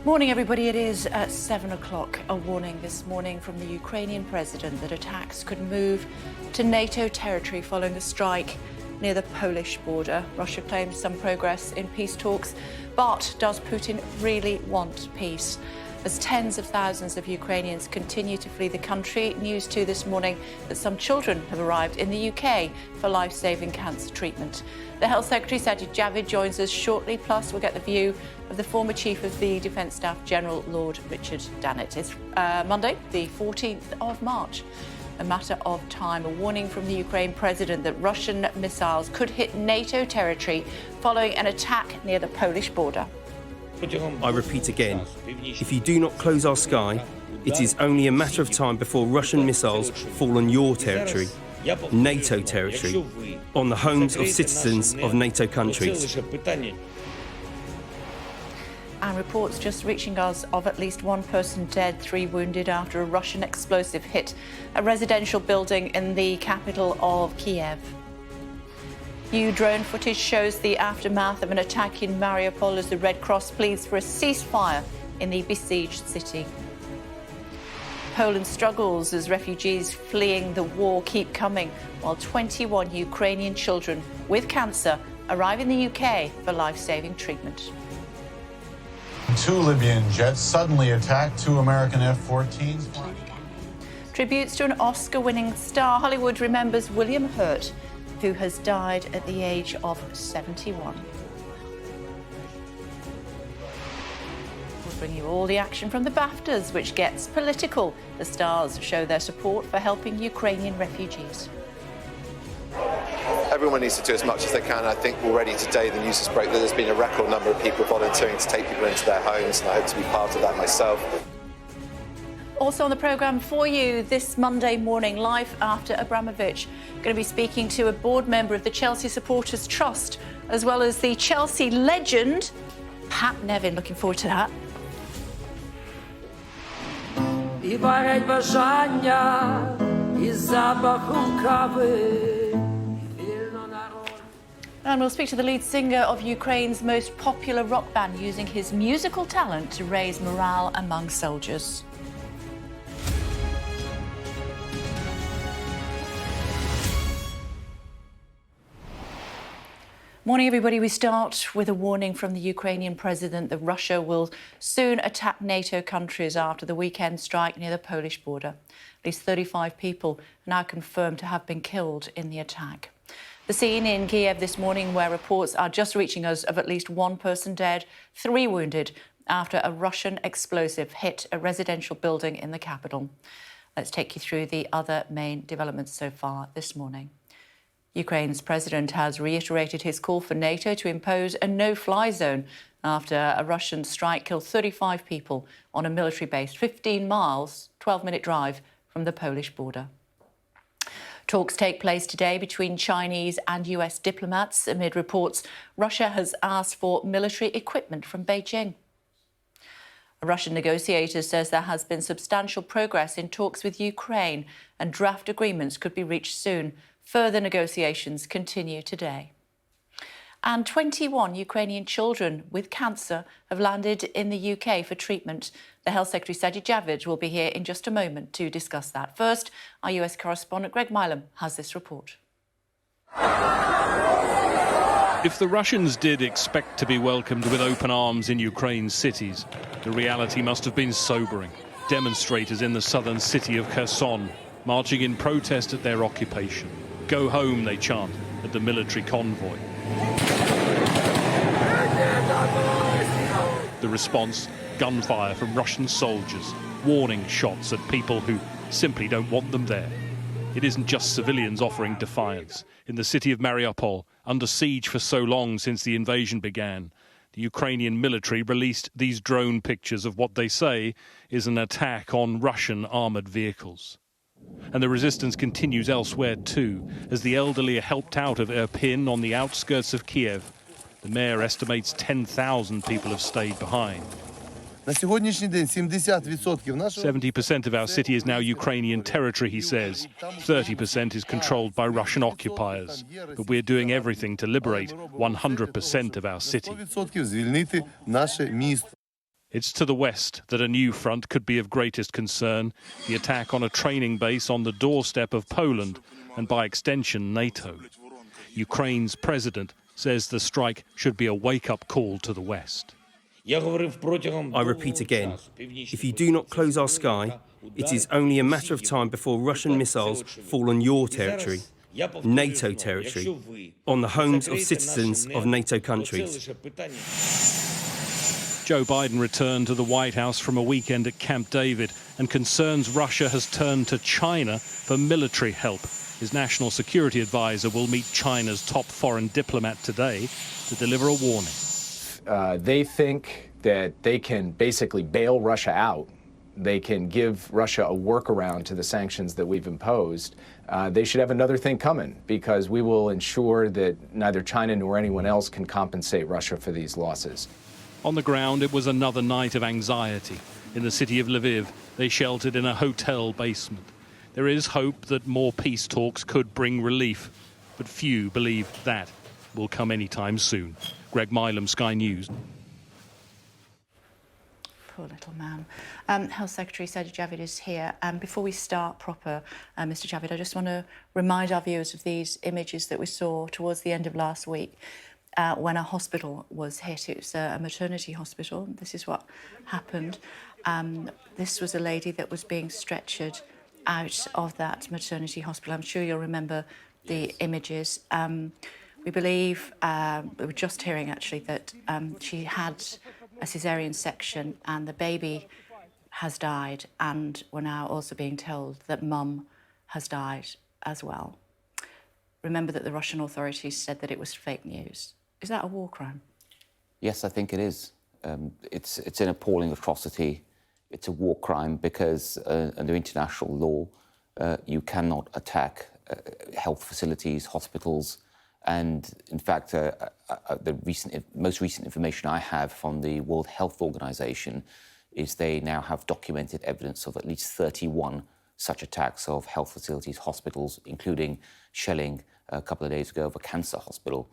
Morning, everybody. It is at 7 o'clock. A warning this morning from the Ukrainian president that attacks could move to NATO territory following a strike near the Polish border. Russia claims some progress in peace talks, but does Putin really want peace? As tens of thousands of Ukrainians continue to flee the country, news too this morning that some children have arrived in the UK for life-saving cancer treatment. The Health Secretary, Sajid Javid, joins us shortly, plus we'll get the view of the former Chief of the Defence Staff General, Lord Richard Dannett. It's Monday, the 14th of March. A matter of time, a warning from the Ukraine president that Russian missiles could hit NATO territory following an attack near the Polish border. I repeat again, if you do not close our sky, it is only a matter of time before Russian missiles fall on your territory, NATO territory, on the homes of citizens of NATO countries. And reports just reaching us of at least one person dead, 3 wounded after a Russian explosive hit a residential building in the capital of Kyiv. New drone footage shows the aftermath of an attack in Mariupol as the Red Cross pleads for a ceasefire in the besieged city. Poland struggles as refugees fleeing the war keep coming, while 21 Ukrainian children with cancer arrive in the UK for life-saving treatment. 2 Libyan jets suddenly attacked 2 American F-14s. Tributes to an Oscar-winning star. Hollywood remembers William Hurt, who has died at the age of 71. We'll bring you all the action from the BAFTAs, which gets political. The stars show their support for helping Ukrainian refugees. Everyone needs to do as much as they can. I think already today the news has broke that there's been a record number of people volunteering to take people into their homes, and I hope to be part of that myself. Also on the programme for you this Monday morning, life after Abramovich. Going to be speaking to a board member of the Chelsea Supporters Trust, as well as the Chelsea legend, Pat Nevin. Looking forward to that. And we'll speak to the lead singer of Ukraine's most popular rock band, using his musical talent to raise morale among soldiers. Morning, everybody. We start with a warning from the Ukrainian president that Russia will soon attack NATO countries after the weekend strike near the Polish border. At least 35 people are now confirmed to have been killed in the attack. The scene in Kyiv this morning, where reports are just reaching us of at least 1 person dead, 3 wounded after a Russian explosive hit a residential building in the capital. Let's take you through the other main developments so far this morning. Ukraine's president has reiterated his call for NATO to impose a no-fly zone after a Russian strike killed 35 people on a military base 15 miles, 12-minute drive from the Polish border. Talks take place today between Chinese and US diplomats amid reports Russia has asked for military equipment from Beijing. A Russian negotiator says there has been substantial progress in talks with Ukraine and draft agreements could be reached soon. Further negotiations continue today. And 21 Ukrainian children with cancer have landed in the UK for treatment. The Health Secretary, Sajid Javid, will be here in just a moment to discuss that. First, our US correspondent, Greg Milam, has this report. If the Russians did expect to be welcomed with open arms in Ukraine's cities, the reality must have been sobering. Demonstrators in the southern city of Kherson marching in protest at their occupation. Go home, they chant at the military convoy. The response, gunfire from Russian soldiers, warning shots at people who simply don't want them there. It isn't just civilians offering defiance. In the city of Mariupol, under siege for so long since the invasion began, the Ukrainian military released these drone pictures of what they say is an attack on Russian armoured vehicles. And the resistance continues elsewhere too, as the elderly are helped out of Irpin on the outskirts of Kiev. The mayor estimates 10,000 people have stayed behind. 70% of our city is now Ukrainian territory, he says. 30% is controlled by Russian occupiers. But we're doing everything to liberate 100% of our city. It's to the west that a new front could be of greatest concern, the attack on a training base on the doorstep of Poland and, by extension, NATO. Ukraine's president says the strike should be a wake-up call to the west. I repeat again, if you do not close our sky, it is only a matter of time before Russian missiles fall on your territory, NATO territory, on the homes of citizens of NATO countries. Joe Biden returned to the White House from a weekend at Camp David and concerns Russia has turned to China for military help. His national security advisor will meet China's top foreign diplomat today to deliver a warning. They think that they can basically bail Russia out. They can give Russia a workaround to the sanctions that we've imposed. They should have another thing coming, because we will ensure that neither China nor anyone else can compensate Russia for these losses. On the ground, it was another night of anxiety. In the city of Lviv, they sheltered in a hotel basement. There is hope that more peace talks could bring relief, but few believe that will come anytime soon. Greg Milam, Sky News. Poor little man. Health Secretary Sajid Javid is here. Before we start proper, Mr. Javid, I just want to remind our viewers of these images that we saw towards the end of last week when a hospital was hit. It was a maternity hospital. This is what happened. This was a lady that was being stretchered out of that maternity hospital. I'm sure you'll remember the images. We believe, we were just hearing actually that she had a caesarean section and the baby has died, and we're now also being told that mum has died as well. Remember that the Russian authorities said that it was fake news. Is that a war crime? Yes, I think it is. It's an appalling atrocity. It's a war crime because under international law, you cannot attack health facilities, hospitals, and in fact, the most recent information I have from the World Health Organization is they now have documented evidence of at least 31 such attacks of health facilities, hospitals, including shelling a couple of days ago of a cancer hospital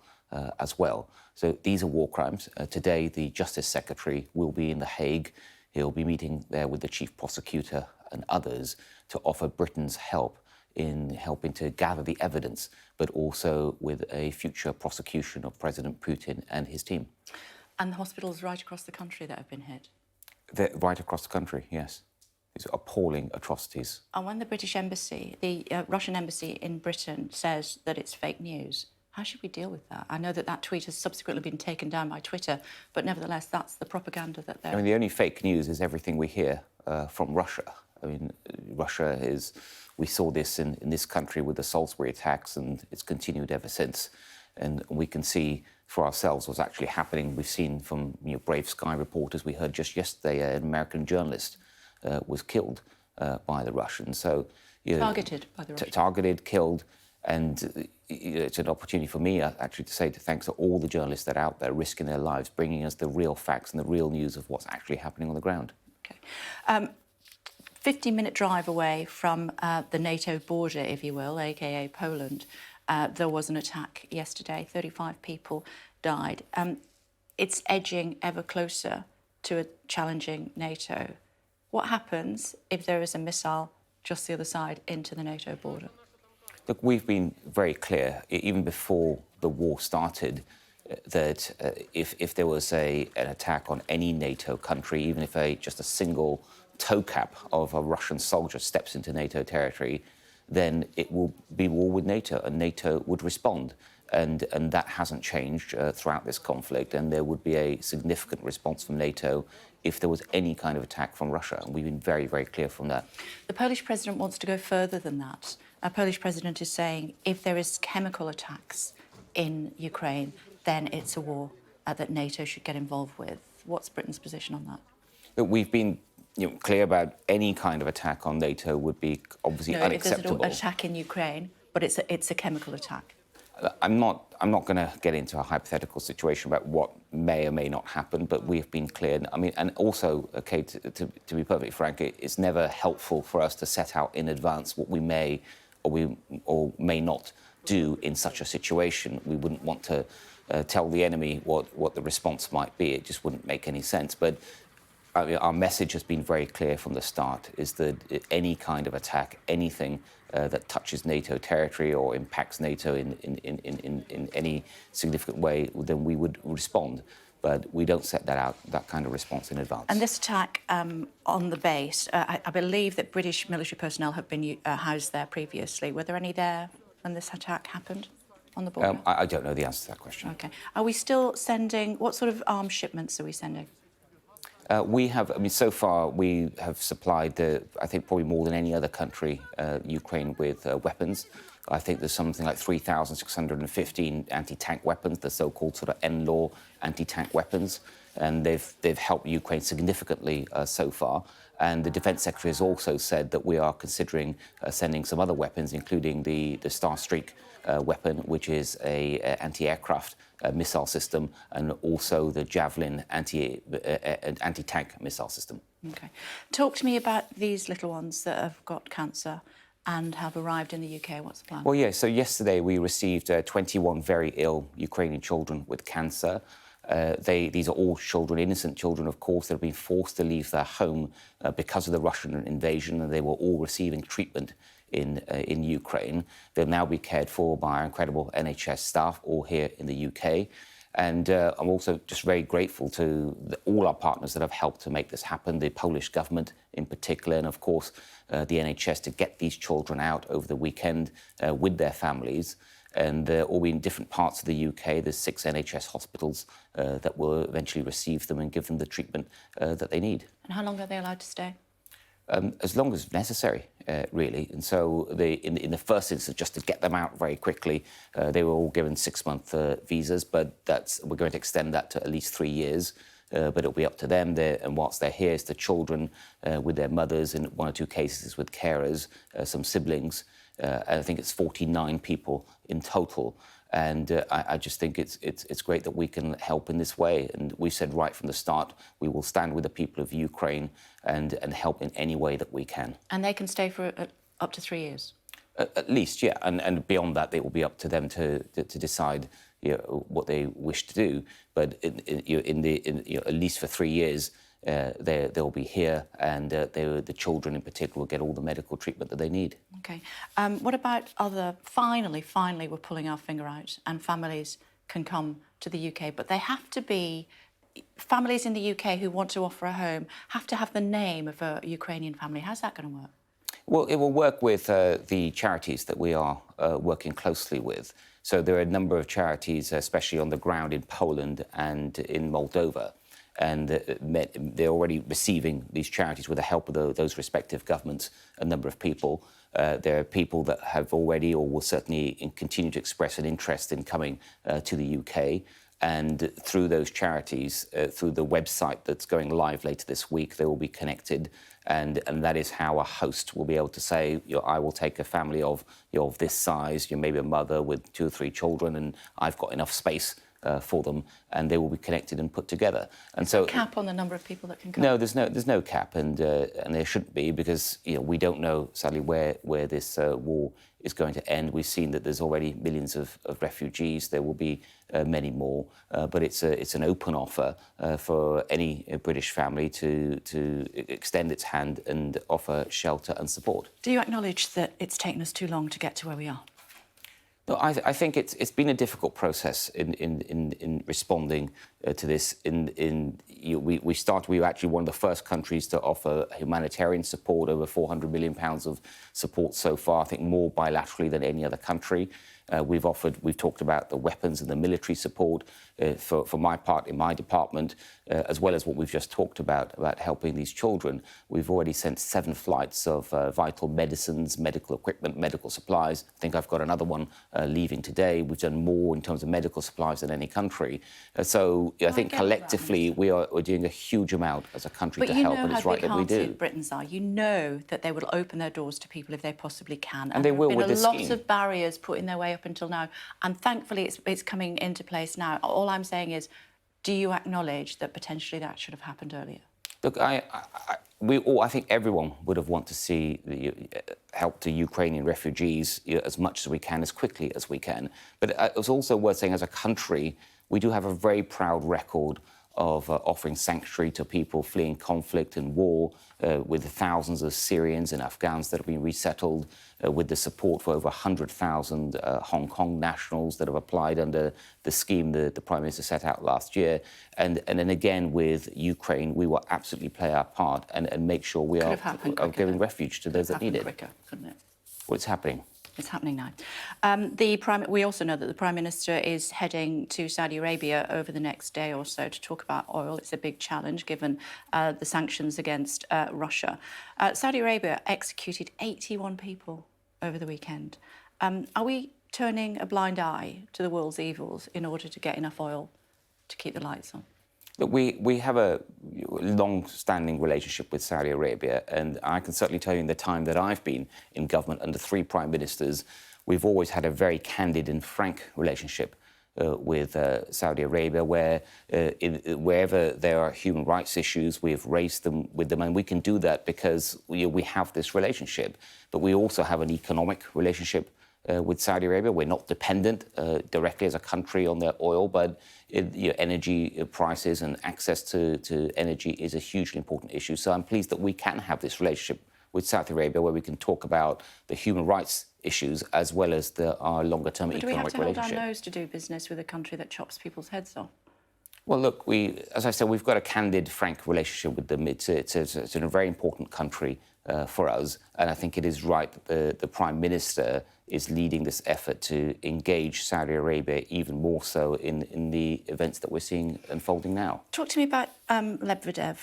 as well. So these are war crimes. Today, the Justice Secretary will be in The Hague. He'll be meeting there with the Chief Prosecutor and others to offer Britain's help in helping to gather the evidence, but also with a future prosecution of President Putin and his team. And the hospitals right across the country that have been hit? They're right across the country, yes. These are appalling atrocities. And when the British Embassy, the Russian Embassy in Britain says that it's fake news, how should we deal with that? I know that that tweet has subsequently been taken down by Twitter, but nevertheless, that's the propaganda that they're... I mean, the only fake news is everything we hear from Russia. I mean, Russia is... We saw this in this country with the Salisbury attacks, and it's continued ever since. And we can see for ourselves what's actually happening. We've seen from brave Sky reporters. We heard just yesterday an American journalist was killed by the Russians. So targeted by the Russians. Targeted, killed, and it's an opportunity for me actually to say thanks to all the journalists that are out there risking their lives, bringing us the real facts and the real news of what's actually happening on the ground. Okay. 15-minute drive away from the NATO border, if you will, aka Poland, there was an attack yesterday. 35 people died. It's edging ever closer to a challenging NATO. What happens if there is a missile just the other side into the NATO border? Look, we've been very clear, even before the war started, that if there was an attack on any NATO country, even if just a single toe cap of a Russian soldier steps into NATO territory, then it will be war with NATO, and NATO would respond. And that hasn't changed throughout this conflict, and there would be a significant response from NATO if there was any kind of attack from Russia, and we've been very, very clear from that. The Polish president wants to go further than that. Our Polish president is saying if there is chemical attacks in Ukraine, then it's a war that NATO should get involved with. What's Britain's position on that? Look, we've been clear about any kind of attack on NATO would be obviously unacceptable. If there's an attack in Ukraine, but it's a chemical attack. I'm not going to get into a hypothetical situation about what may or may not happen, but we've been clear. I mean, and also, okay, to be perfectly frank, it's never helpful for us to set out in advance what we may or may not do in such a situation. We wouldn't want to tell the enemy what the response might be. It just wouldn't make any sense. But our message has been very clear from the start, is that any kind of attack, anything that touches NATO territory or impacts NATO in any significant way, then we would respond. But we don't set that kind of response in advance. And this attack on the base, I believe that British military personnel have been housed there previously. Were there any there when this attack happened on the border? I don't know the answer to that question. OK. Are we still sending... What sort of arms shipments are we sending? We have, so far we have supplied, I think probably more than any other country, Ukraine with weapons. I think there's something like 3,615 anti-tank weapons, the so-called sort of NLAW anti-tank weapons, and they've helped Ukraine significantly so far. And the Defence Secretary has also said that we are considering sending some other weapons, including the Starstreak weapon, which is a anti-aircraft missile system, and also the Javelin anti-tank missile system. OK. Talk to me about these little ones that have got cancer and have arrived in the UK. What's the plan? Well, yeah, so yesterday we received 21 very ill Ukrainian children with cancer. These are all children, innocent children, of course, that have been forced to leave their home because of the Russian invasion, and they were all receiving treatment in Ukraine. They'll now be cared for by our incredible NHS staff, all here in the UK. And I'm also just very grateful to all our partners that have helped to make this happen, the Polish government in particular, and of course the NHS, to get these children out over the weekend with their families. And they're all in different parts of the UK. There's 6 NHS hospitals that will eventually receive them and give them the treatment that they need. And how long are they allowed to stay? As long as necessary, really. And so in the first instance, just to get them out very quickly, they were all given 6-month visas, but we're going to extend that to at least 3 years. But it'll be up to them. And whilst they're here, it's the children with their mothers, in 1 or 2 cases with carers, some siblings. I think it's 49 people in total. And I just think it's great that we can help in this way. And we said right from the start, we will stand with the people of Ukraine and help in any way that we can. And they can stay for up to 3 years? At least, yeah. And beyond that, it will be up to them to decide what they wish to do. But at least for 3 years, they'll be here, and the children in particular will get all the medical treatment that they need. OK. What about finally we're pulling our finger out and families can come to the UK, but they have to be, families in the UK who want to offer a home have to have the name of a Ukrainian family. How's that going to work? Well, it will work with the charities that we are working closely with. So there are a number of charities, especially on the ground in Poland and in Moldova. And they're already receiving these charities with the help of those respective governments, a number of people. There are people that have already or will certainly continue to express an interest in coming to the UK. And through those charities, through the website that's going live later this week, they will be connected. And that is how a host will be able to say, I will take a family of this size, maybe a mother with 2 or 3 children, and I've got enough space for them, and they will be connected and put together. And so, cap on the number of people that can come? No, there's no cap, and there shouldn't be, because we don't know sadly where this war is going to end. We've seen that there's already millions of refugees. There will be many more, but it's an open offer for any British family to extend its hand and offer shelter and support. Do you acknowledge that it's taken us too long to get to where we are? No, I think it's been a difficult process in responding to this. We were actually one of the first countries to offer humanitarian support, over £400 million of support so far. I think more bilaterally than any other country. We've talked about the weapons and the military support for my part in my department, as well as what we've just talked about helping these children. We've already sent 7 flights of vital medicines, medical equipment, medical supplies. I think I've got another one leaving today. We've done more in terms of medical supplies than any country. So I think collectively we're doing a huge amount as a country to help, and it's right that we do. But you know how big Britons are. You know that they will open their doors to people if they possibly can. And they will with this scheme. There have been a lot of barriers put in their way up until now, and thankfully it's coming into place now. All I'm saying is, do you acknowledge that potentially that should have happened earlier? Look, I think everyone would have wanted to see the help to Ukrainian refugees as much as we can, as quickly as we can. But it's also worth saying, as a country, we do have a very proud record of offering sanctuary to people fleeing conflict and war, with the thousands of Syrians and Afghans that have been resettled, with the support for over 100,000 Hong Kong nationals that have applied under the scheme the Prime Minister set out last year. And then again with Ukraine, we will absolutely play our part and make sure we are giving refuge to those that need it. Quicker, couldn't it? Well, it's happening. It's happening now. We also know that the Prime Minister is heading to Saudi Arabia over the next day or so to talk about oil. It's a big challenge given the sanctions against Russia. Saudi Arabia executed 81 people over the weekend. Are we turning a blind eye to the world's evils in order to get enough oil to keep the lights on? Look, we have a long-standing relationship with Saudi Arabia, and I can certainly tell you in the time that I've been in government under 3 prime ministers, we've always had a very candid and frank relationship with Saudi Arabia, where wherever there are human rights issues, we've raised them with them, and we can do that because we have this relationship. But we also have an economic relationship with Saudi Arabia. We're not dependent directly as a country on their oil, but energy prices and access to energy is a hugely important issue. So I'm pleased that we can have this relationship with Saudi Arabia where we can talk about the human rights issues as well as our longer-term economic relationship. Do we have to hold our nose to do business with a country that chops people's heads off? Well, look, as I said, we've got a candid, frank relationship with them. It's a very important country for us, and I think it is right that the Prime Minister is leading this effort to engage Saudi Arabia even more so in the events that we're seeing unfolding now. Talk to me about Lebedev,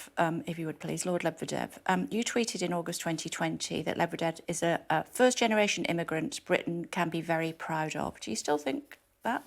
if you would please, Lord Lebedev. You tweeted in August 2020 that Lebedev is a first-generation immigrant Britain can be very proud of. Do you still think that?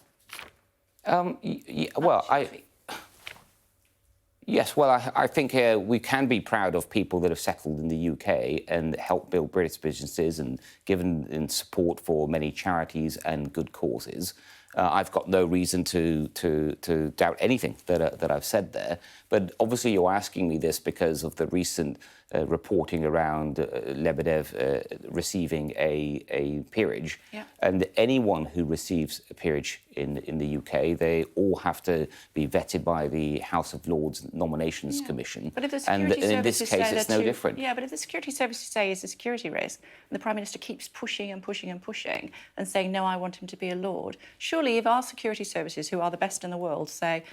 Yes, well, I think we can be proud of people that have settled in the UK and helped build British businesses and given in support for many charities and good causes. I've got no reason to doubt anything that I've said there. But obviously you're asking me this because of the recent reporting around Lebedev receiving a peerage. Yeah. And anyone who receives a peerage in the UK, they all have to be vetted by the House of Lords Nominations Commission. But if the security services in this case, it's no different. Yeah, but if the security services say it's a security risk, and the Prime Minister keeps pushing and pushing and pushing and saying, no, I want him to be a Lord, surely if our security services, who are the best in the world, say,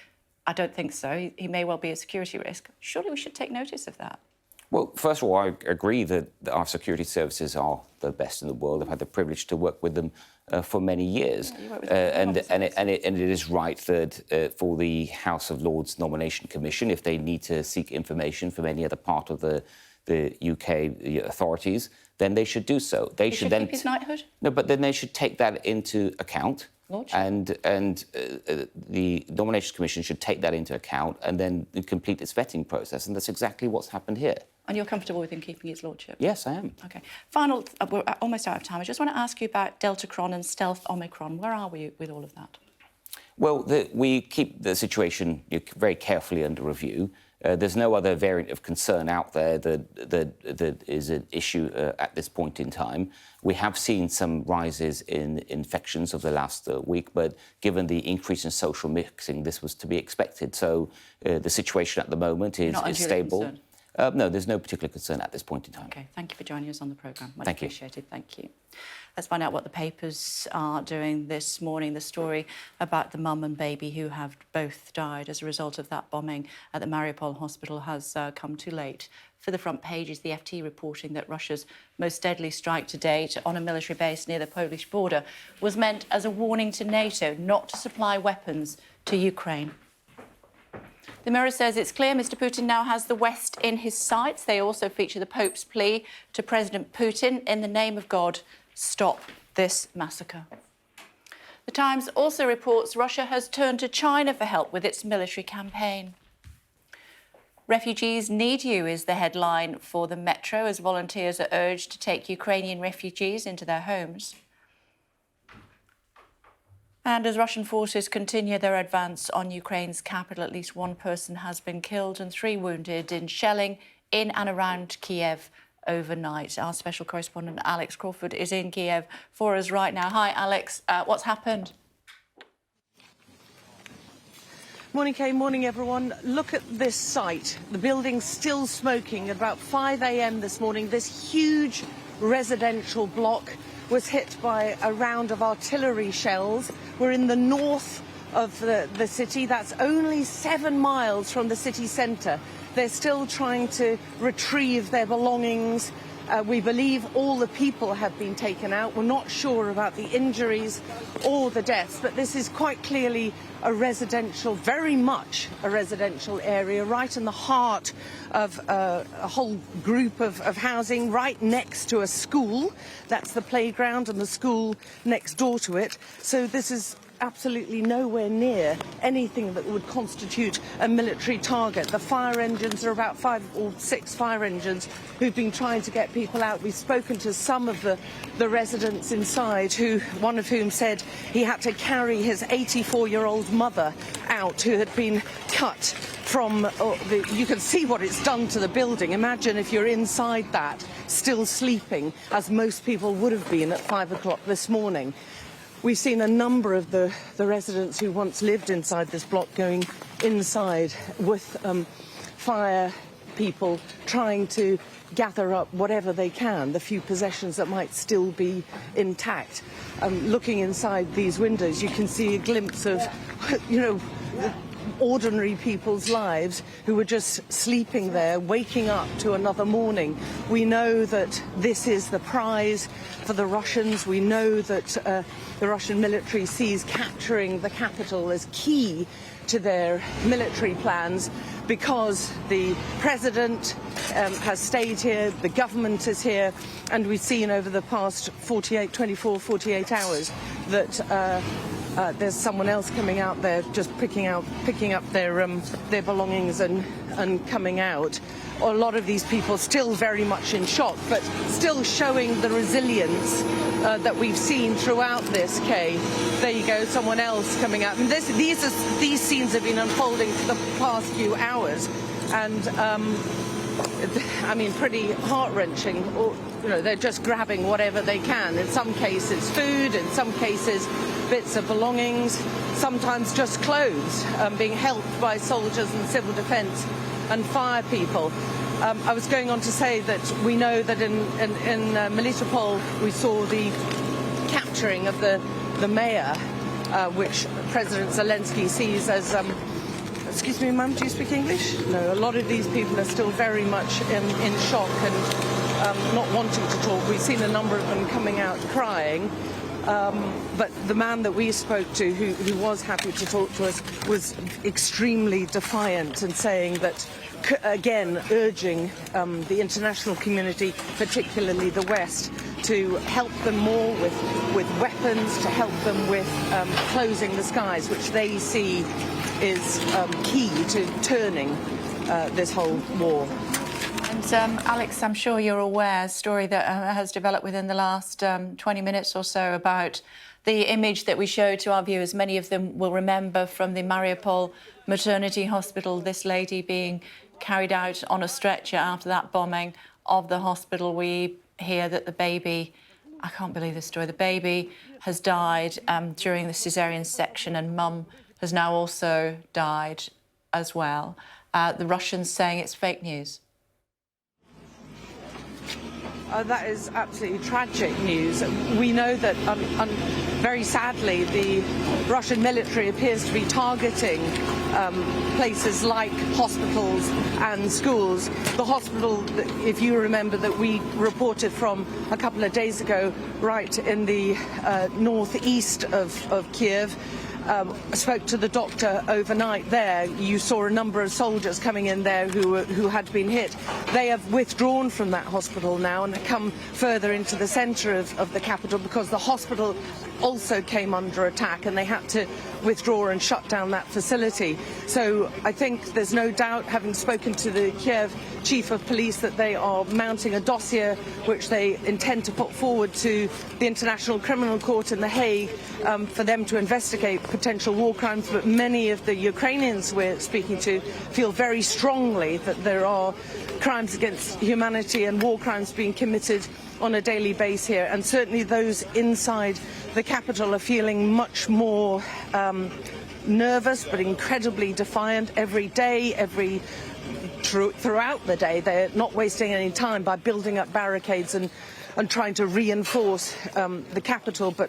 I don't think so, he may well be a security risk, surely we should take notice of that. Well, first of all, I agree that our security services are the best in the world. I've had the privilege to work with them for many years. Yeah, you work with them and it is right that for the House of Lords Nomination Commission, if they need to seek information from any other part of the UK authorities, then they should do so. They should then keep his knighthood? No, but then they should take that into account. And the Nominations Commission should take that into account and then complete its vetting process. And that's exactly what's happened here. And you're comfortable with him keeping his lordship? Yes, I am. OK. Final, we're almost out of time. I just want to ask you about Deltacron and stealth Omicron. Where are we with all of that? Well, we keep the situation very carefully under review. There's no other variant of concern out there that is an issue at this point in time. We have seen some rises in infections over the last week, but given the increase in social mixing, this was to be expected. So the situation at the moment is stable. No, there's no particular concern at this point in time. OK, thank you for joining us on the programme. Much Thank you. Appreciated. Thank you. Let's find out what the papers are doing this morning. The story about the mum and baby who have both died as a result of that bombing at the Mariupol hospital has come too late. For the front pages, the FT reporting that Russia's most deadly strike to date on a military base near the Polish border was meant as a warning to NATO not to supply weapons to Ukraine. The Mirror says it's clear Mr. Putin now has the West in his sights. They also feature the Pope's plea to President Putin, in the name of God, stop this massacre. The Times also reports Russia has turned to China for help with its military campaign. Refugees need you is the headline for the Metro as volunteers are urged to take Ukrainian refugees into their homes. And as Russian forces continue their advance on Ukraine's capital, at least one person has been killed and 3 wounded in shelling in and around Kyiv overnight. Our special correspondent Alex Crawford is in Kyiv for us right now. Hi, Alex. What's happened? Morning, Kay. Morning, everyone. Look at this site. The building's still smoking. At about 5 a.m. this morning, this huge residential block was hit by a round of artillery shells. We're in the north of the city. That's only 7 miles from the city centre. They're still trying to retrieve their belongings. We believe all the people have been taken out. We're not sure about the injuries or the deaths, but this is quite clearly a residential, very much a residential area, right in the heart of a whole group of housing, right next to a school. That's the playground and the school next door to it. So this is absolutely nowhere near anything that would constitute a military target. The fire engines are about 5 or 6 fire engines who've been trying to get people out. We've spoken to some of the residents inside, one of whom said he had to carry his 84-year-old mother out, who had been cut from, you can see what it's done to the building. Imagine if you're inside that, still sleeping, as most people would have been at 5 o'clock this morning. We've seen a number of the residents who once lived inside this block going inside with fire people trying to gather up whatever they can, the few possessions that might still be intact. Looking inside these windows, you can see a glimpse of, ordinary people's lives who were just sleeping there, waking up to another morning. We know that this is the prize for the Russians. We know that the Russian military sees capturing the capital as key to their military plans, because the president has stayed here, the government is here, and we've seen over the past 24, 48 hours that there's someone else coming out there just picking up their belongings and coming out. A lot of these people still very much in shock, but still showing the resilience that we've seen throughout this, Kay. There you go, someone else coming out. And these scenes have been unfolding for the past few hours, and I mean, pretty heart-wrenching. They're just grabbing whatever they can. In some cases, food. In some cases, bits of belongings. Sometimes just clothes, being helped by soldiers and civil defence and fire people. I was going on to say that we know that in Mariupol we saw the capturing of the mayor, which President Zelensky sees as excuse me, ma'am, do you speak English? No, a lot of these people are still very much in shock and not wanting to talk. We've seen a number of them coming out crying. But the man that we spoke to, who was happy to talk to us, was extremely defiant and saying that, again, urging the international community, particularly the West, to help them more with weapons, to help them with closing the skies, which they see is key to turning this whole war. And Alex, I'm sure you're aware, a story that has developed within the last 20 minutes or so about the image that we showed to our viewers. Many of them will remember from the Mariupol maternity hospital, this lady being carried out on a stretcher after that bombing of the hospital. We hear that the baby, I can't believe this story, the baby has died during the caesarean section, and mum has now also died as well. The Russians saying it's fake news. That is absolutely tragic news. We know that, very sadly, the Russian military appears to be targeting places like hospitals and schools. The hospital, if you remember, that we reported from a couple of days ago, right in the northeast of Kyiv, spoke to the doctor overnight there. You saw a number of soldiers coming in there who had been hit. They have withdrawn from that hospital now and come further into the centre of the capital, because the hospital also came under attack and they had to withdraw and shut down that facility. So I think there's no doubt, having spoken to the Kiev chief of police that they are mounting a dossier which they intend to put forward to the International Criminal Court in The Hague for them to investigate potential war crimes. But many of the Ukrainians we're speaking to feel very strongly that there are crimes against humanity and war crimes being committed on a daily basis here, and certainly those inside the capital are feeling much more nervous but incredibly defiant every day, throughout the day. They're not wasting any time by building up barricades and trying to reinforce the capital. But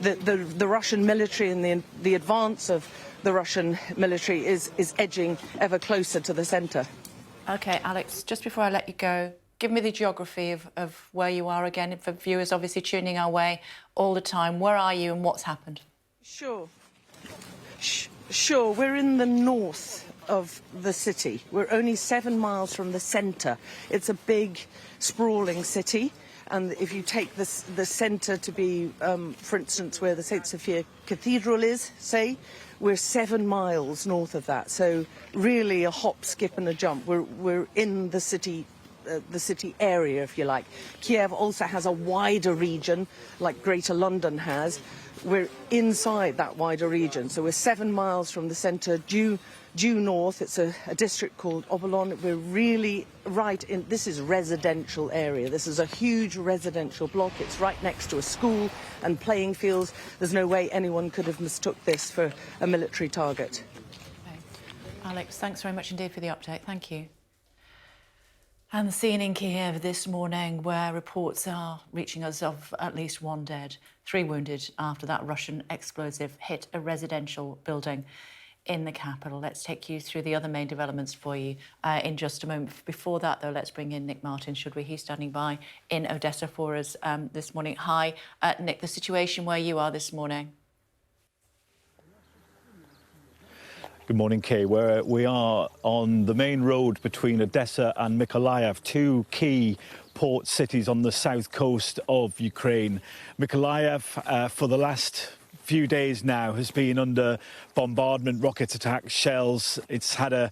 the Russian military and the advance of the Russian military is edging ever closer to the centre. OK, Alex, just before I let you go, give me the geography of where you are again, for viewers obviously tuning our way all the time. Where are you and what's happened? Sure. Sure, we're in the north of the city. We're only 7 miles from the centre. It's a big, sprawling city. And if you take the centre to be, for instance, where the St. Sophia Cathedral is, say, we're 7 miles north of that. So really a hop, skip and a jump. We're in the city area, if you like. Kiev also has a wider region, like Greater London has. We're inside that wider region. So we're 7 miles from the centre, due north. It's a district called Obolon. We're really right in, this is residential area. This is a huge residential block. It's right next to a school and playing fields. There's no way anyone could have mistook this for a military target. Okay. Alex, thanks very much indeed for the update. Thank you. And the scene in Kyiv this morning, where reports are reaching us of at least 1 dead, 3 wounded after that Russian explosive hit a residential building in the capital. Let's take you through the other main developments for you in just a moment. Before that, though, let's bring in Nick Martin, should we? He's standing by in Odessa for us this morning. Hi, Nick, the situation where you are this morning. Good morning, Kay. We are on the main road between Odessa and Mykolaiv, 2 key port cities on the south coast of Ukraine. Mykolaiv, for the last few days now, has been under bombardment, rocket attacks, shells. It's had a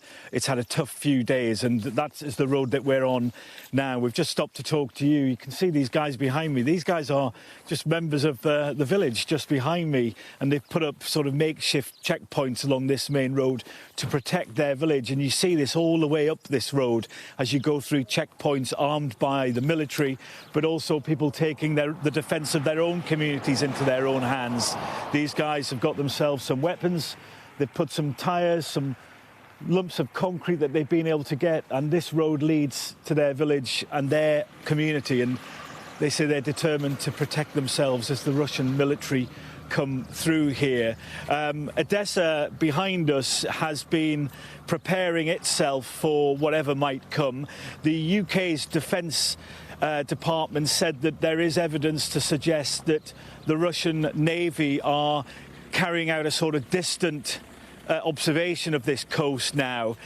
tough few days, and that is the road that we're on now. We've just stopped to talk to you. You can see these guys behind me. These guys are just members of the village just behind me, and they've put up sort of makeshift checkpoints along this main road to protect their village. And you see this all the way up this road as you go through checkpoints armed by the military, but also people taking the defence of their own communities into their own hands. These guys have got themselves some weapons. They've put some tyres, some lumps of concrete that they've been able to get, and this road leads to their village and their community. And they say they're determined to protect themselves as the Russian military come through here. Odessa, behind us, has been preparing itself for whatever might come. The UK's defence department said that there is evidence to suggest that the Russian Navy are carrying out a sort of distant observation of this coast now,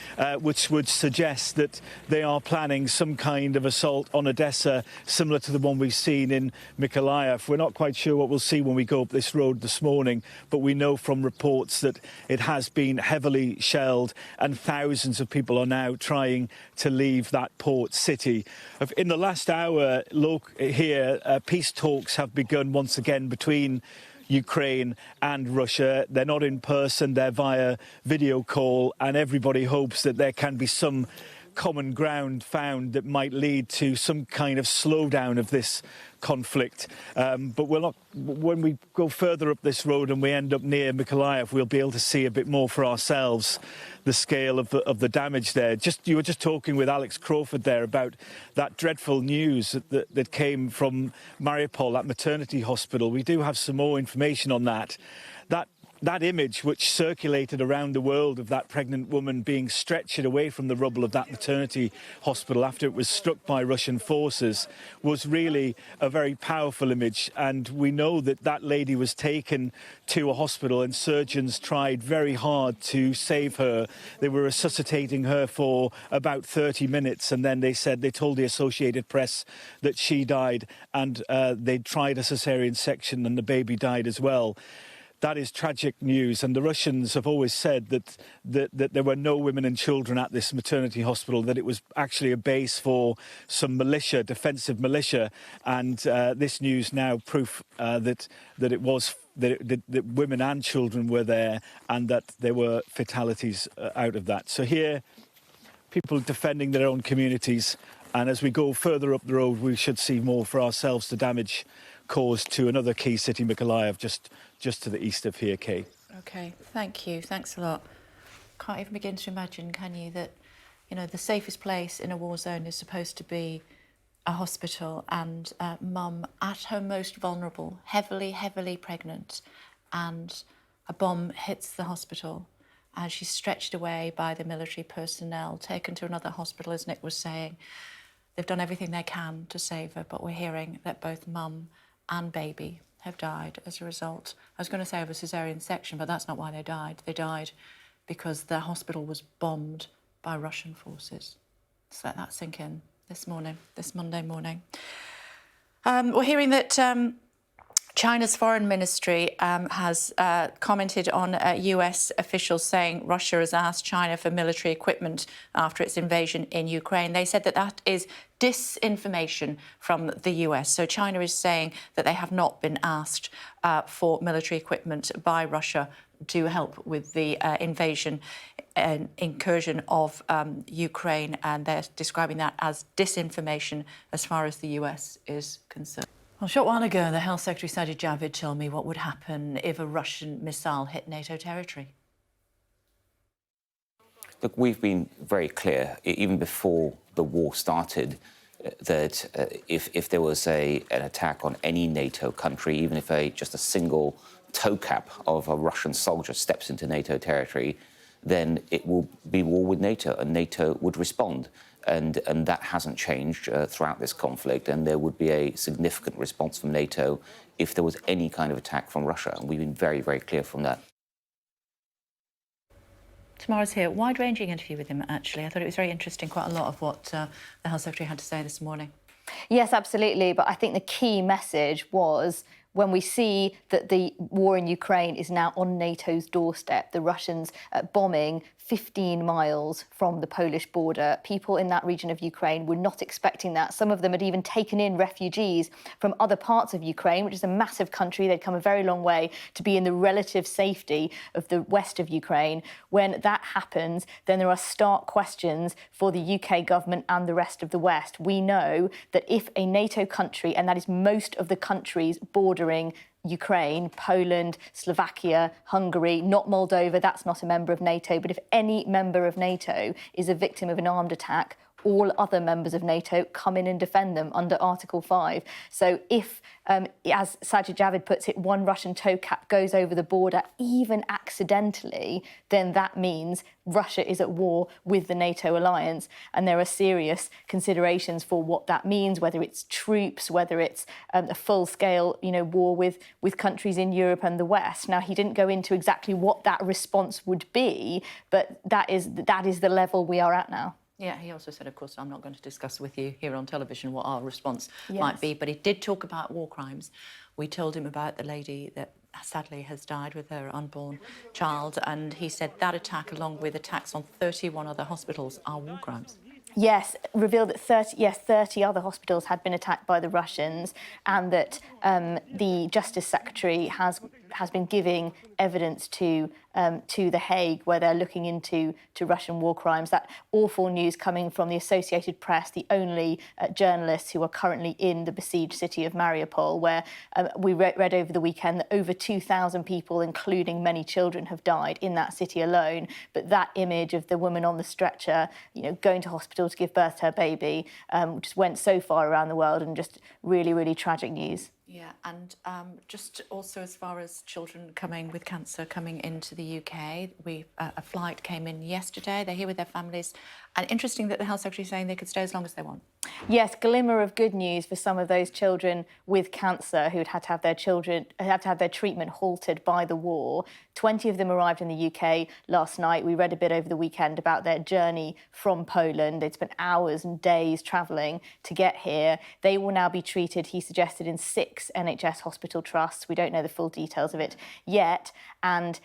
which would suggest that they are planning some kind of assault on Odessa, similar to the one we've seen in Mykolaiv. We're not quite sure what we'll see when we go up this road this morning, but we know from reports that it has been heavily shelled and thousands of people are now trying to leave that port city. In the last hour here, peace talks have begun once again between Ukraine and Russia. They're not in person, they're via video call, and everybody hopes that there can be some common ground found that might lead to some kind of slowdown of this conflict. But when we go further up this road and we end up near Mykolaiv, we'll be able to see a bit more for ourselves the scale of the damage there. You were just talking with Alex Crawford there about that dreadful news that came from Mariupol, that maternity hospital. We do have some more information on that. That image which circulated around the world of that pregnant woman being stretchered away from the rubble of that maternity hospital after it was struck by Russian forces was really a very powerful image. And we know that that lady was taken to a hospital and surgeons tried very hard to save her. They were resuscitating her for about 30 minutes and then they told the Associated Press that she died, and they'd tried a cesarean section and the baby died as well. that is tragic news. And the Russians have always said that there were no women and children at this maternity hospital, that it was actually a base for some militia, defensive militia. And this news now proof that women and children were there, and that there were fatalities out of that. So here, people defending their own communities. And as we go further up the road, we should see more for ourselves, the damage caused to another key city, Mykolaiv, just to the east of here, Kay. OK, thank you. Thanks a lot. Can't even begin to imagine, can you, that, you know, the safest place in a war zone is supposed to be a hospital, and mum at her most vulnerable, heavily pregnant, and a bomb hits the hospital and she's stretched away by the military personnel, taken to another hospital, as Nick was saying. They've done everything they can to save her, but we're hearing that both mum and baby have died as a result. I was going to say of a caesarean section, but that's not why they died. They died because their hospital was bombed by Russian forces. Let's let that sink in this morning, this Monday morning. We're hearing that China's foreign ministry has commented on US officials saying Russia has asked China for military equipment after its invasion in Ukraine. They said that that is disinformation from the US. So China is saying that they have not been asked for military equipment by Russia to help with the invasion and incursion of Ukraine, and they're describing that as disinformation as far as the US is concerned. Well, a short while ago, the Health Secretary Sajid Javid told me what would happen if a Russian missile hit NATO territory. Look, we've been very clear, even before the war started, that if there was an attack on any NATO country, even if just a single toe cap of a Russian soldier steps into NATO territory, then it will be war with NATO, and NATO would respond. And that hasn't changed throughout this conflict, and there would be a significant response from NATO if there was any kind of attack from Russia, and we've been very, very clear from that. Tamara's here. Wide-ranging interview with him, actually. I thought it was very interesting, quite a lot of what the Health Secretary had to say this morning. Yes, absolutely. But I think the key message was when we see that the war in Ukraine is now on NATO's doorstep, the Russians bombing 15 miles from the Polish border. People in that region of Ukraine were not expecting that. Some of them had even taken in refugees from other parts of Ukraine, which is a massive country. They'd come a very long way to be in the relative safety of the west of Ukraine. When that happens, then there are stark questions for the UK government and the rest of the West. We know that if a NATO country, and that is most of the countries bordering Ukraine, Poland, Slovakia, Hungary, not Moldova, that's not a member of NATO, but if any member of NATO is a victim of an armed attack, all other members of NATO come in and defend them under Article 5. So if, as Sajid Javid puts it, one Russian toe cap goes over the border, even accidentally, then that means Russia is at war with the NATO alliance. And there are serious considerations for what that means, whether it's troops, whether it's a full-scale, war with countries in Europe and the West. Now, he didn't go into exactly what that response would be, but that is the level we are at now. Yeah, he also said, of course, I'm not going to discuss with you here on television what our response might be, but he did talk about war crimes. We told him about the lady that sadly has died with her unborn child, and he said that attack, along with attacks on 31 other hospitals, are war crimes. Yes, revealed that 30 other hospitals had been attacked by the Russians, and that the Justice Secretary has been giving evidence to The Hague, where they're looking into Russian war crimes. That awful news coming from the Associated Press, the only journalists who are currently in the besieged city of Mariupol, where we read over the weekend that over 2,000 people, including many children, have died in that city alone. But that image of the woman on the stretcher, going to hospital to give birth to her baby, just went so far around the world, and just really, really tragic news. Yeah, and just also as far as children coming with cancer coming into the UK, a flight came in yesterday. They're here with their families, And interesting that the Health Secretary is saying they could stay as long as they want. Yes, glimmer of good news for some of those children with cancer who had to have their treatment halted by the war. 20 of them arrived in the UK last night. We read a bit over the weekend about their journey from Poland. They'd spent hours and days travelling to get here. They will now be treated, he suggested, in 6 NHS hospital trusts. We don't know the full details of it yet. And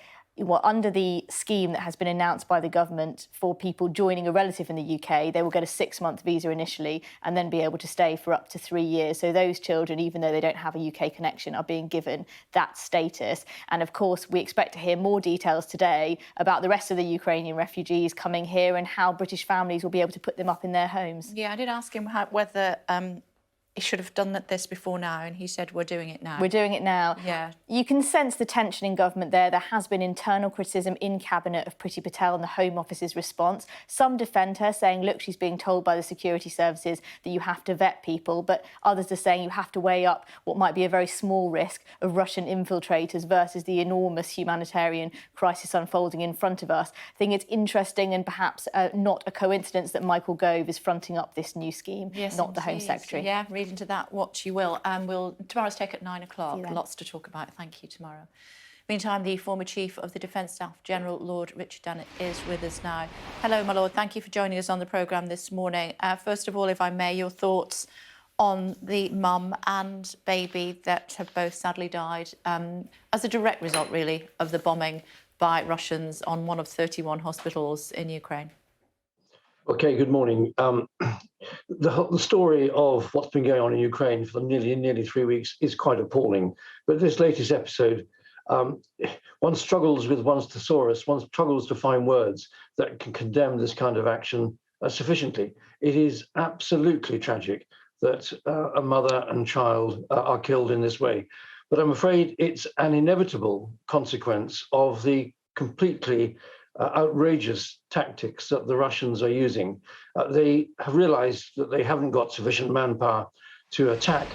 under the scheme that has been announced by the government for people joining a relative in the UK, they will get a 6-month visa initially and then be able to stay for up to 3 years. So those children, even though they don't have a UK connection, are being given that status. And of course, we expect to hear more details today about the rest of the Ukrainian refugees coming here and how British families will be able to put them up in their homes. Yeah, I did ask him whether he should have done this before now, and he said, we're doing it now. We're doing it now. Yeah. You can sense the tension in government there. There has been internal criticism in Cabinet of Priti Patel and the Home Office's response. Some defend her, saying, look, she's being told by the security services that you have to vet people, but others are saying you have to weigh up what might be a very small risk of Russian infiltrators versus the enormous humanitarian crisis unfolding in front of us. I think it's interesting and perhaps not a coincidence that Michael Gove is fronting up this new scheme, yes, not the Home Secretary. Yeah, read into that what you will. Tomorrow's take at 9 o'clock. Lots to talk about. Thank you, tomorrow. Meantime, the former Chief of the Defence Staff, General Lord Richard Dennett, is with us now. Hello, my Lord. Thank you for joining us on the programme this morning. First of all, if I may, your thoughts on the mum and baby that have both sadly died as a direct result, really, of the bombing by Russians on one of 31 hospitals in Ukraine. Okay, good morning. The story of what's been going on in Ukraine for nearly 3 weeks is quite appalling. But this latest episode, one struggles with one's thesaurus, one struggles to find words that can condemn this kind of action sufficiently. It is absolutely tragic that a mother and child are killed in this way. But I'm afraid it's an inevitable consequence of the completely outrageous tactics that the Russians are using. They have realized that they haven't got sufficient manpower to attack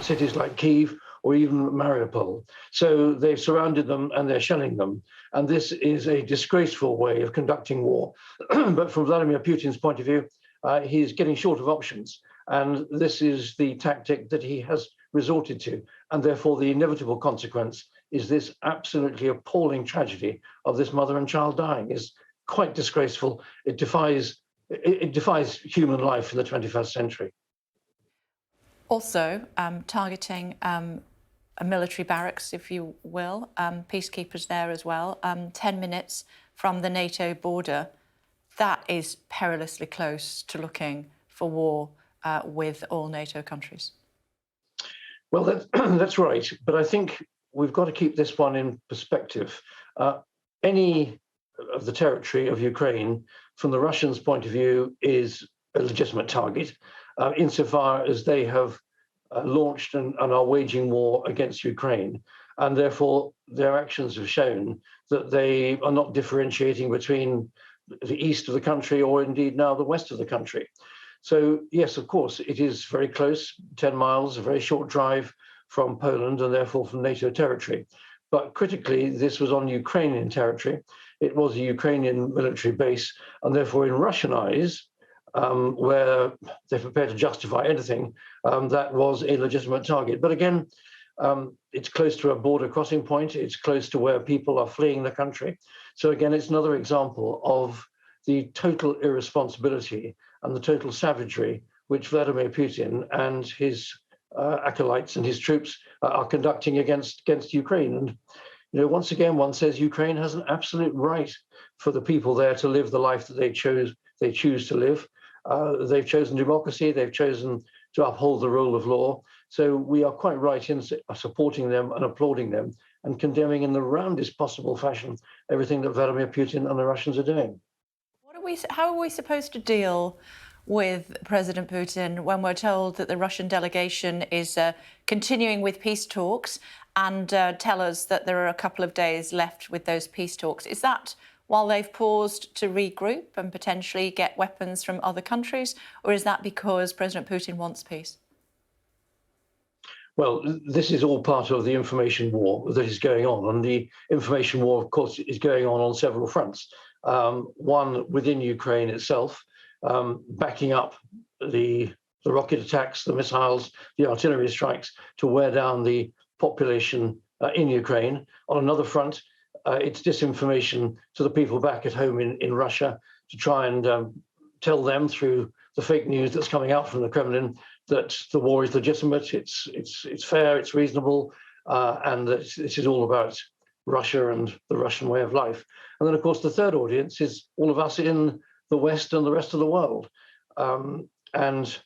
cities like Kyiv or even Mariupol. So they've surrounded them and they're shelling them. And this is a disgraceful way of conducting war. But from Vladimir Putin's point of view, he's getting short of options. And this is the tactic that he has resorted to. And therefore, the inevitable consequence is this absolutely appalling tragedy of this mother and child dying. Is quite disgraceful. It defies human life in the 21st century. Also, targeting a military barracks, if you will, peacekeepers there as well, 10 minutes from the NATO border. That is perilously close to looking for war with all NATO countries. Well, that's right. But I think we've got to keep this one in perspective. Any of the territory of Ukraine, from the Russians' point of view, is a legitimate target, insofar as they have launched and are waging war against Ukraine. And therefore, their actions have shown that they are not differentiating between the east of the country or indeed now the west of the country. So, yes, of course, it is very close, 10 miles, a very short drive from Poland and therefore from NATO territory. But critically, this was on Ukrainian territory. It was a Ukrainian military base, and therefore in Russian eyes, where they're prepared to justify anything, that was a legitimate target. But again, it's close to a border crossing point. It's close to where people are fleeing the country. So again, it's another example of the total irresponsibility and the total savagery which Vladimir Putin and his acolytes and his troops are conducting against Ukraine. And once again, one says Ukraine has an absolute right for the people there to live the life that they choose to live. They've chosen democracy. They've chosen to uphold the rule of law. So we are quite right in supporting them and applauding them and condemning in the roundest possible fashion everything that Vladimir Putin and the Russians are doing. How are we supposed to deal with President Putin when we're told that the Russian delegation is continuing with peace talks and tell us that there are a couple of days left with those peace talks? Is that while they've paused to regroup and potentially get weapons from other countries, or is that because President Putin wants peace? Well, this is all part of the information war that is going on. And the information war, of course, is going on several fronts. one within Ukraine itself, backing up the rocket attacks, the missiles, the artillery strikes to wear down the population in Ukraine. On another front, it's disinformation to the people back at home in Russia to try and tell them through the fake news that's coming out from the Kremlin that the war is legitimate, it's fair, it's reasonable, and that this is all about Russia and the Russian way of life. And then, of course, the third audience is all of us in the West and the rest of the world. And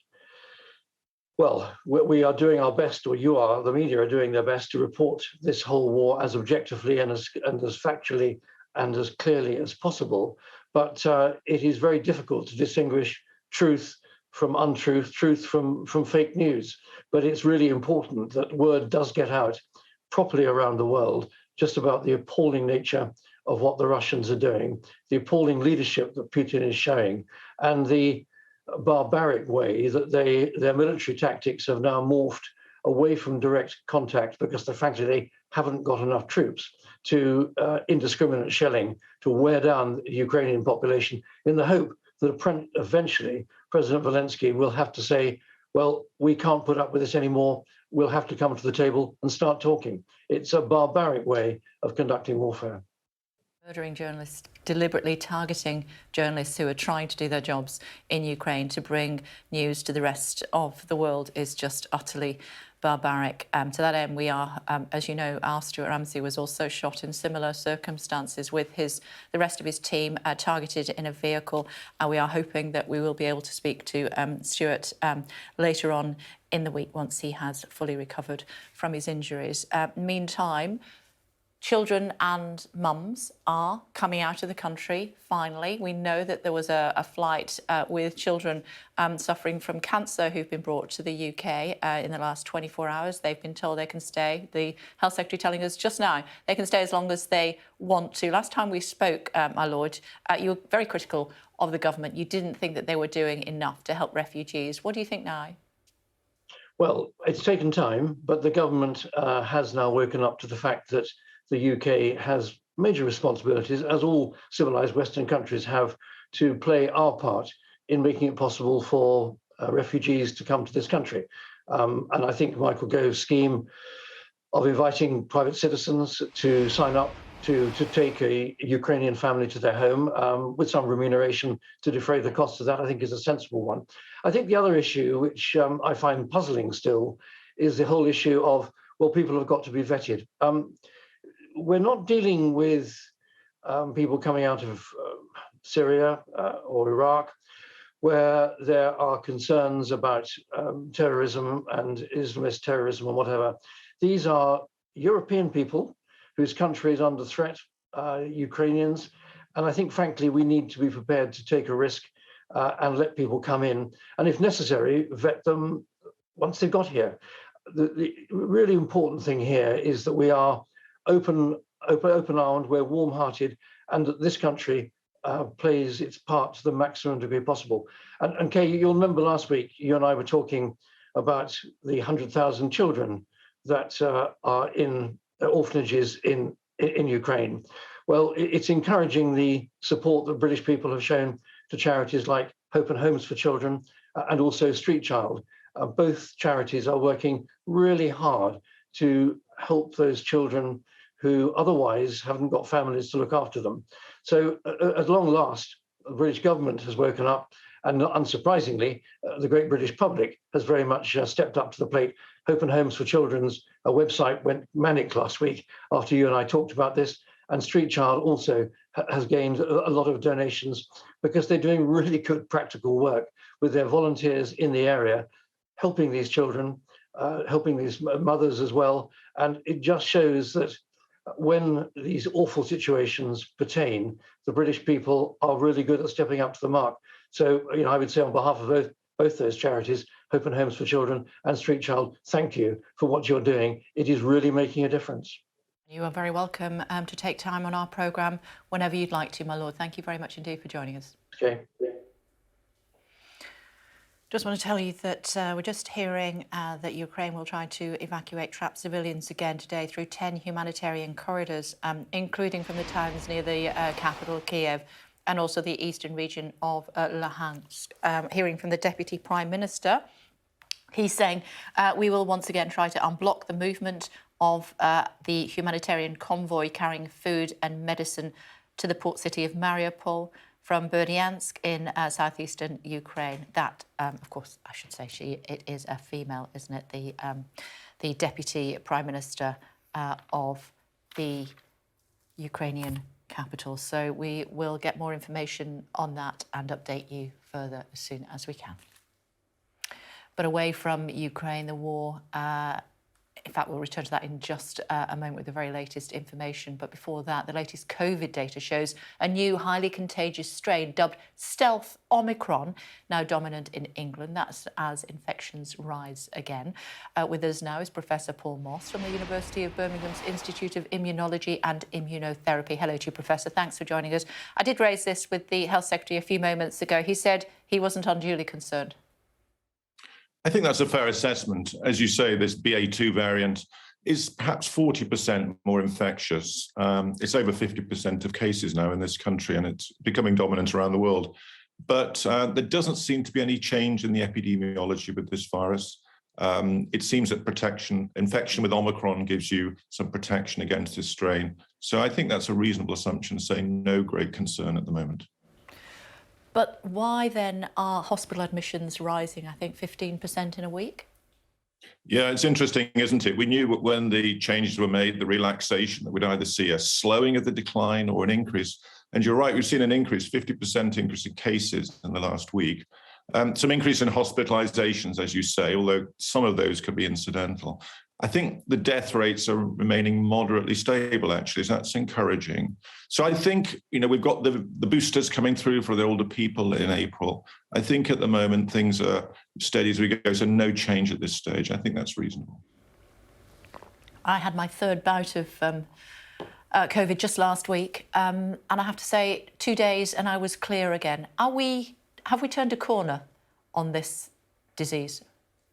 well, we are doing our best, or the media are doing their best to report this whole war as objectively and as factually and as clearly as possible. But it is very difficult to distinguish truth from untruth, truth from fake news. But it's really important that word does get out properly around the world just about the appalling nature of what the Russians are doing, the appalling leadership that Putin is showing, and the barbaric way that their military tactics have now morphed away from direct contact because frankly they haven't got enough troops, to indiscriminate shelling to wear down the Ukrainian population in the hope that eventually President Zelensky will have to say, well, we can't put up with this anymore. We'll have to come to the table and start talking. It's a barbaric way of conducting warfare. Murdering journalists, deliberately targeting journalists who are trying to do their jobs in Ukraine to bring news to the rest of the world is just utterly barbaric. To that end, we are, as you know, our Stuart Ramsey was also shot in similar circumstances with the rest of his team targeted in a vehicle. We are hoping that we will be able to speak to Stuart later on in the week once he has fully recovered from his injuries. Meantime, children and mums are coming out of the country, finally. We know that there was a flight with children suffering from cancer who've been brought to the UK in the last 24 hours. They've been told they can stay. The Health Secretary telling us just now they can stay as long as they want to. Last time we spoke, my Lord, you were very critical of the government. You didn't think that they were doing enough to help refugees. What do you think now? Well, it's taken time, but the government has now woken up to the fact that the UK has major responsibilities, as all civilized Western countries have, to play our part in making it possible for refugees to come to this country. And I think Michael Gove's scheme of inviting private citizens to sign up to take a Ukrainian family to their home with some remuneration to defray the cost of that, I think is a sensible one. I think the other issue, which I find puzzling still, is the whole issue of, well, people have got to be vetted. We're not dealing with people coming out of Syria or Iraq, where there are concerns about terrorism and Islamist terrorism and whatever. These are European people whose country is under threat, Ukrainians. And I think, frankly, we need to be prepared to take a risk and let people come in. And if necessary, vet them once they've got here. The really important thing here is that we are open-armed, we're warm-hearted, and that this country plays its part to the maximum degree possible. And Kay, you'll remember last week, you and I were talking about the 100,000 children that are in orphanages in Ukraine. Well, it's encouraging the support that British people have shown to charities like Hope and Homes for Children and also Street Child. Both charities are working really hard to help those children who otherwise haven't got families to look after them. So at long last, the British government has woken up, and unsurprisingly, the great British public has very much stepped up to the plate. Hope and Homes for Children's website went manic last week after you and I talked about this, and Street Child also has gained a lot of donations because they're doing really good practical work with their volunteers in the area, helping these children, helping these mothers as well. And it just shows that when these awful situations pertain, the British people are really good at stepping up to the mark. So, I would say on behalf of both those charities, Hope and Homes for Children and Street Child, thank you for what you're doing. It is really making a difference. You are very welcome to take time on our programme whenever you'd like to, my Lord. Thank you very much indeed for joining us. Okay. Just want to tell you that we're just hearing that Ukraine will try to evacuate trapped civilians again today through 10 humanitarian corridors, including from the towns near the capital, Kyiv. and also the eastern region of Luhansk. Hearing from the Deputy Prime Minister, he's saying we will once again try to unblock the movement of the humanitarian convoy carrying food and medicine to the port city of Mariupol from Berdyansk in southeastern Ukraine. That, of course, I should say it is a female, isn't it? The Deputy Prime Minister of the Ukrainian capital. So we will get more information on that and update you further as soon as we can. But away from Ukraine, the war, in fact, we'll return to that in just a moment with the very latest information. But before that, the latest COVID data shows a new highly contagious strain dubbed stealth Omicron, now dominant in England. That's as infections rise again. With us now is Professor Paul Moss from the University of Birmingham's Institute of Immunology and Immunotherapy. Hello to you, Professor. Thanks for joining us. I did raise this with the Health Secretary a few moments ago. He said he wasn't unduly concerned. I think that's a fair assessment. As you say, this BA2 variant is perhaps 40% more infectious. It's over 50% of cases now in this country, and it's becoming dominant around the world. But there doesn't seem to be any change in the epidemiology with this virus. It seems that infection with Omicron gives you some protection against this strain. So I think that's a reasonable assumption, saying no great concern at the moment. But why then are hospital admissions rising, I think 15% in a week? Yeah, it's interesting, isn't it? We knew when the changes were made, the relaxation, that we'd either see a slowing of the decline or an increase. And you're right, we've seen an increase, 50% increase in cases in the last week. Some increase in hospitalizations, as you say, although some of those could be incidental. I think the death rates are remaining moderately stable, actually, so that's encouraging. So I think, we've got the boosters coming through for the older people in April. I think at the moment things are steady as we go, so no change at this stage. I think that's reasonable. I had my third bout of COVID just last week, and I have to say 2 days and I was clear again. Have we turned a corner on this disease,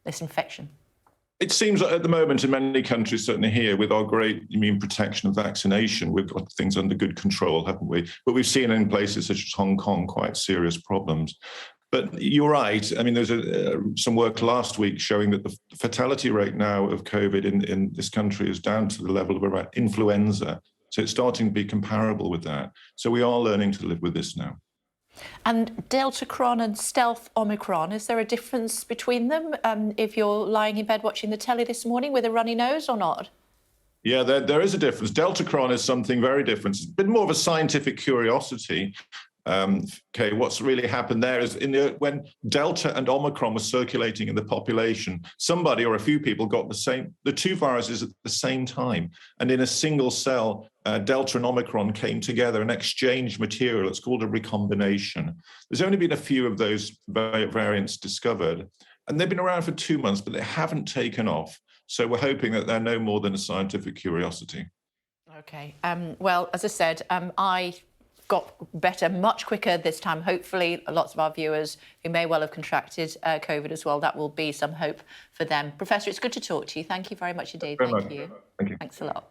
this infection? It seems that at the moment in many countries, certainly here, with our great immune protection and vaccination, we've got things under good control, haven't we? But we've seen in places such as Hong Kong quite serious problems. But you're right. I mean, there's some work last week showing that the fatality rate now of COVID in this country is down to the level of about influenza. So it's starting to be comparable with that. So we are learning to live with this now. And Deltacron and stealth Omicron, is there a difference between them if you're lying in bed watching the telly this morning with a runny nose or not? Yeah, there is a difference. Deltacron is something very different. It's been more of a scientific curiosity. What's really happened there is when Delta and Omicron were circulating in the population, somebody or a few people got the two viruses at the same time. And in a single cell, Delta and Omicron came together and exchanged material. It's called a recombination. There's only been a few of those variants discovered, and they've been around for 2 months, but they haven't taken off. So we're hoping that they're no more than a scientific curiosity. OK. Well, as I said, I got better much quicker this time. Hopefully, lots of our viewers who may well have contracted COVID as well, that will be some hope for them. Professor, it's good to talk to you. Thank you very much indeed. Thank you. Thanks a lot.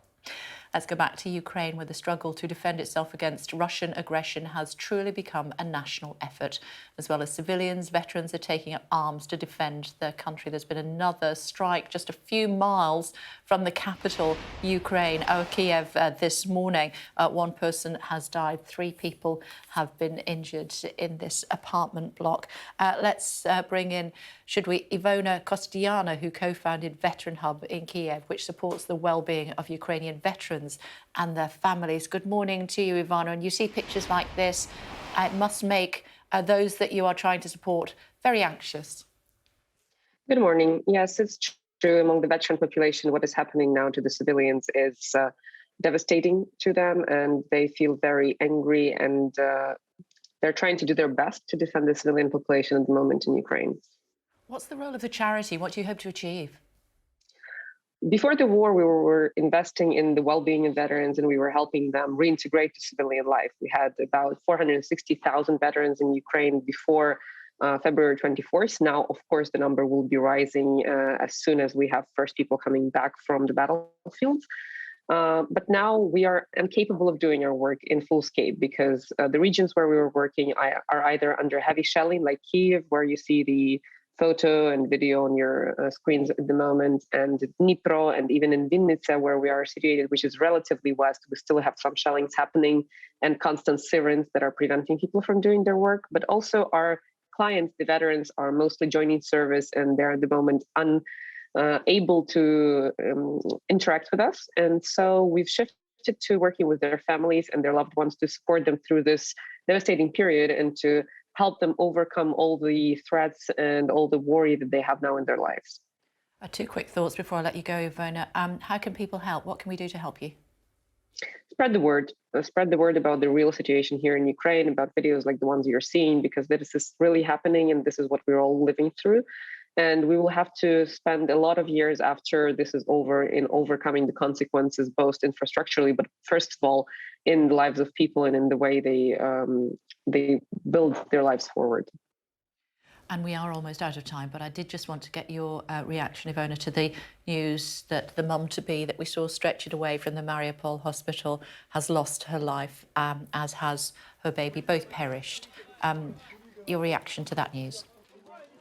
Let's go back to Ukraine, where the struggle to defend itself against Russian aggression has truly become a national effort. As well as civilians, veterans are taking up arms to defend their country. There's been another strike just a few miles from the capital, Ukraine, Kyiv, this morning. One person has died. 3 people have been injured in this apartment block. Let's bring in, should we, Ivona Kostiana, who co-founded Veteran Hub in Kyiv, which supports the well-being of Ukrainian veterans and their families. Good morning to you, Ivana. And you see pictures like this, it must make those that you are trying to support very anxious. Good morning. Yes, it's true. Among the veteran population, what is happening now to the civilians is devastating to them, and they feel very angry, and they're trying to do their best to defend the civilian population at the moment in Ukraine. What's the role of the charity? What do you hope to achieve? Before the war, we were investing in the well-being of veterans, and we were helping them reintegrate to civilian life. We had about 460,000 veterans in Ukraine before February 24th. Now, of course, the number will be rising as soon as we have first people coming back from the battlefield. But now we are incapable of doing our work in full scale because the regions where we were working are either under heavy shelling, like Kyiv, where you see the photo and video on your screens at the moment, and Dnipro, and even in Vinnytsia, where we are situated, which is relatively west, we still have some shellings happening and constant sirens that are preventing people from doing their work. But also our clients, the veterans, are mostly joining service, and they're at the moment able to interact with us. And so we've shifted to working with their families and their loved ones to support them through this devastating period and to help them overcome all the threats and all the worry that they have now in their lives. Two quick thoughts before I let you go, Ivona. How can people help? What can we do to help you? Spread the word. Spread the word about the real situation here in Ukraine, about videos like the ones you're seeing, because this is really happening and this is what we're all living through. And we will have to spend a lot of years after this is over in overcoming the consequences, both infrastructurally, but first of all, in the lives of people and in the way they build their lives forward. And we are almost out of time, but I did just want to get your reaction, Ivona, to the news that the mum-to-be that we saw stretchered away from the Mariupol hospital has lost her life, as has her baby, both perished. Your reaction to that news?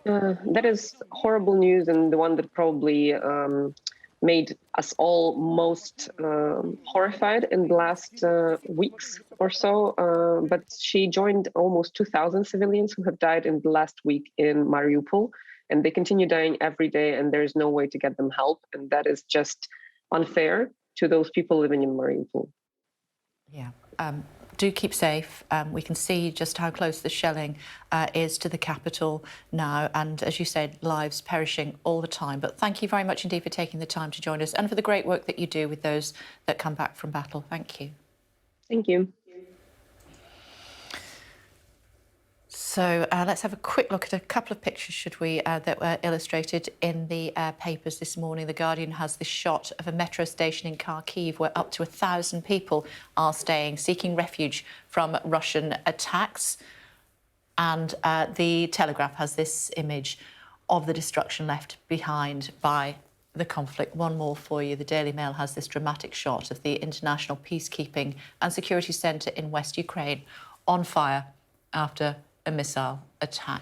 That is horrible news, and the one that probably made us all most horrified in the last weeks or so. But she joined almost 2,000 civilians who have died in the last week in Mariupol, and they continue dying every day, and there's no way to get them help. And that is just unfair to those people living in Mariupol. Yeah. Do keep safe. We can see just how close the shelling is to the capital now, and as you said, lives perishing all the time. But thank you very much indeed for taking the time to join us and for the great work that you do with those that come back from battle. Thank you. Thank you. So let's have a quick look at a couple of pictures, should we, that were illustrated in the papers this morning. The Guardian has this shot of a metro station in Kharkiv where up to 1,000 people are staying, seeking refuge from Russian attacks. And the Telegraph has this image of the destruction left behind by the conflict. One more for you. The Daily Mail has this dramatic shot of the International Peacekeeping and Security Centre in West Ukraine on fire after a missile attack.